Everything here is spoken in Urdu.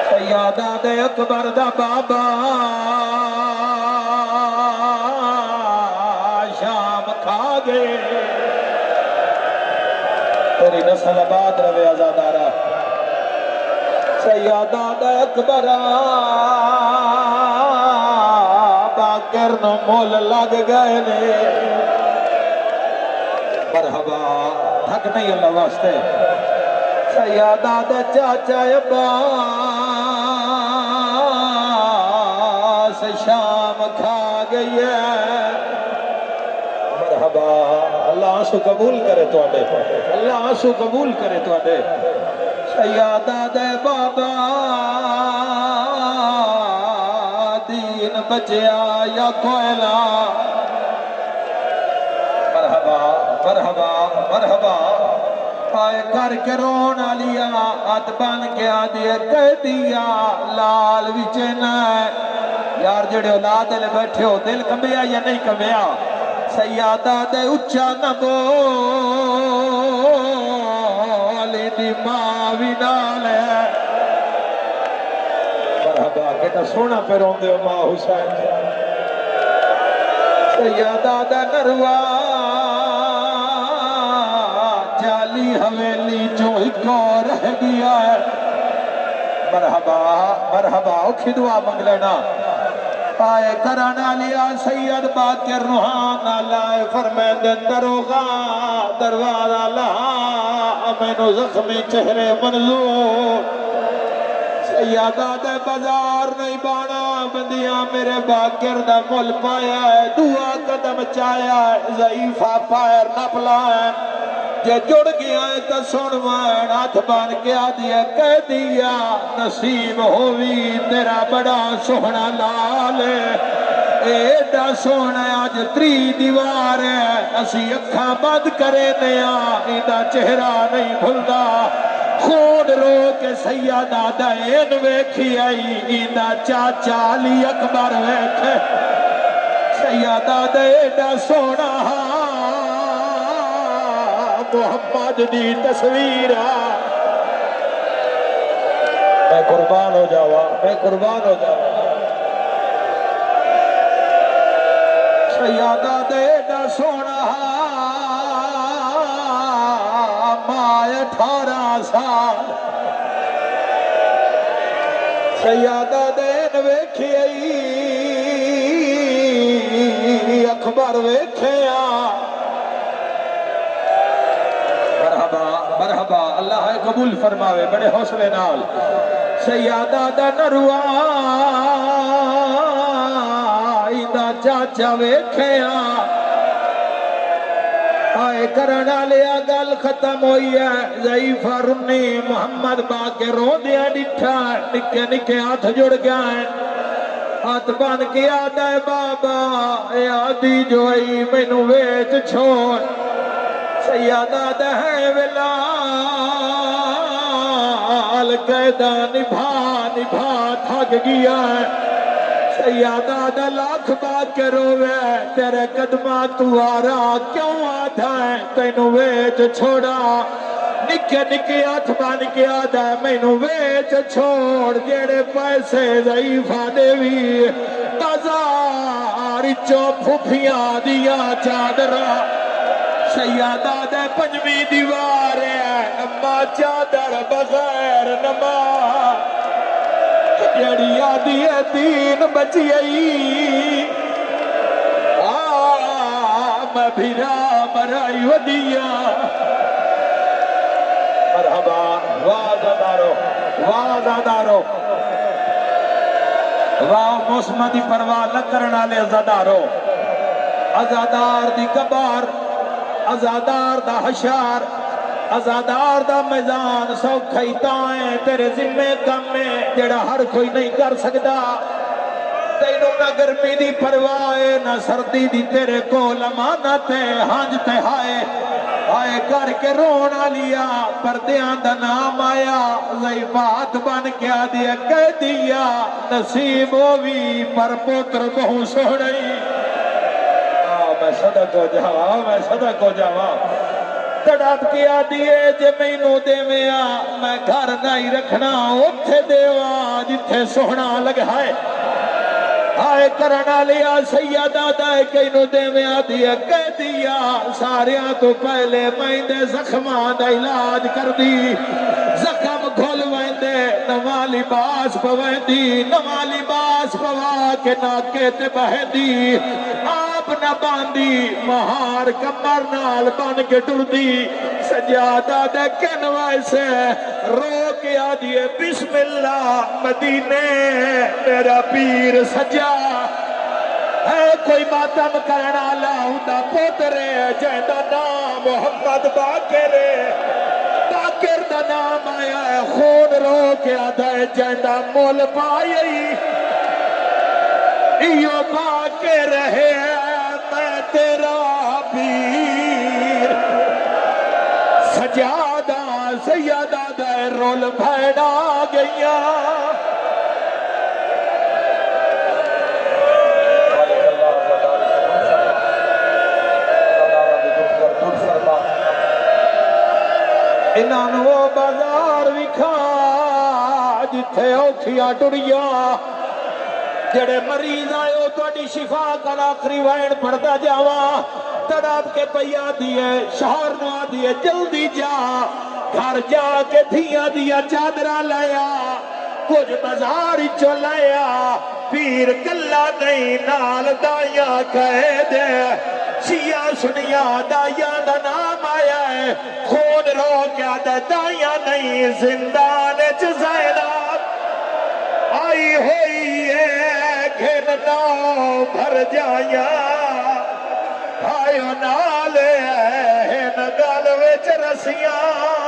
سیادہ دے اکبر دا بابا شام کھا گئے تیری نسل آباد روے آزادارا سیادہ دے اکبر باکر نو مول لگ گئے نے مرحبا تھک نہیں اللہ واسطے سیادہ دے چاچا عباس شام کھا گئی ہے مرحبا اللہ سو قبول کرے تو آڈے اللہ سو قبول کرے تو آڈے سیادہ دے بابا دین بچیا یا کوئلہ مرحبا مرحبا مرحبا آئے کر کے رونا لیا آت بان کے آدھے کہہ دیا لال وچنا ہے یار جڑے اولاد لے بیٹھے ہو دل کمیا یا نہیں کمیا سیادہ دے اچھا نبولی دی ماں بھی نال ہے مرحبا کہتا سونا پہ رون دے ماں حسین سیادہ دے نروا جالی حویلی جو ایک اور رہ گیا ہے مرحبا مرحبا اکھی دعا منگ لینا پائے کرانا لیا سید باکر روحان لائے فرمین دن دروغا دروازہ لہا امینو زخمی چہرے منظور سیادہ دے بازار نہیں بانا بندیاں میرے باکر دا مل پایا ہے دعا قدم چایا ہے ضعیفہ پائر نپلا ہے جے جڑ گیا ہے تا سنوائن ہاتھ بان کے آدھیا کہہ دیا نصیب ہوئی تیرا بڑا سوہنا لال ہے ایڈا سوہنا آج تری دیوار ہے اسی اکھا بند کرے نیا ایدہ چہرہ نہیں بھلدا خون رو کے سیادہ دین ویکھی آئی ایدہ چاچا علی اکبر ویکھے سیادہ دیڈا سونا محمد دی تصویر میں قربان ہو جاوا میں قربان ہو جاوا سیادہ دیڈا سونا مائے 18 سال سیادہ دین ویکھی اکبر ویکھیا مرحبا مرحبا اللہ قبول فرماوے بڑے حوصلے نال سیادہ دا نروا ایدہ چاچا ویکھیا آئے کرنا لیا گل ختم ہوئی ہے ضعیفہ رنی محمد باکر رو دیا ڈٹھا نکے نکے ہاتھ جڑ گیا ہے ہاتھ بان کے آدھا ہے بابا اے آدھی جو ای مینو ویچ چھوڑ سیادہ دہے ولال قیدہ نبھا نبھا تھک گیا ہے سیادہ دا لاکھ بات کے روے تیرے قدمہ تو آرا کیوں آدھا ہے تینو ویچ چھوڑا نکے نکے ہاتھ بان کے آدھا ہے مینو ویچ چھوڑ جیڑے پیسے ضعیفہ دیوی بازار چو پھوپیاں دیا چادرہ سیادہ دے پنجویں دیوار ہے اما چادر بغیر نما جڑی آدھی ہے دین بچی میں بھیرا مرائی ودیا مرحبا وازادارو واہ موسم دی پرواہ نہ کرنا لے ازادارو ازادار دی کبار ازادار دا حشار ازادار دا میزان سوکھائی تائیں تیرے ذمے کم میں جڑا ہر کوئی نہیں کر سکتا تینوں نہ گرمی دی پروائے نہ سردی دی تیرے کو امانت ہے ہانجتے ہائے آئے کر کے رونا لیا پردیاں دا نام آیا ضعیفات بن کے آدھیا کہہ دیا نصیب ہوئی پر پتر بہو سوڑئی میں صدق ہو جاوا تڑپ کے آدیے جے مینوں دیویا میں گھر نہیں رکھنا اتھے دیوا جتھے سونا لگا ہے آئے کرنا لیا سیدہ دائے کینو دیویا دیا کہہ دیا ساریاں تو پہلے مہندے زخمان دا علاج کر دی زخم گھول ویندے نواں لباس پویندی نواں لباس پوا کے ناکے تے بہندی آپ نہ باندی مہار کمر نال بن کے ٹردی سجادہ دے کنوائے سے رو کے آدھیے بسم اللہ مدینے میرا پیر سجا ہے کوئی ماتم کرنا لاؤندا پوترے جہدہ نام محمد باقرے باقر دا نام آیا ہے خون رو کے آدھا ہے جہدہ مول پائی ایو باقر رہے میں تیرا پیر سجادہ سیدہ دے رول بھیڑا گیا انہوں بازار وکھا جتھے اوکھیاں ٹڑیاں جڑے مریض آئے ہو توڑی شفا کا آخری وائن پڑھتا جاوا تڑاپ کے پیا دیئے شہر نوا دیئے جلدی جا گھر جا کے دھیاں دیا چادرہ لیا کچھ بازار چو لیا پیر کلا نہیں نال دائیاں کہہ دے شیعہ سنیا دائیاں دا نام آیا ہے خون رو کیا دے دائیاں نہیں زندان زینب آئی ہوئی ہے گھرنا بھر جایا آئیو نالے ہیں گل وچ رسیاں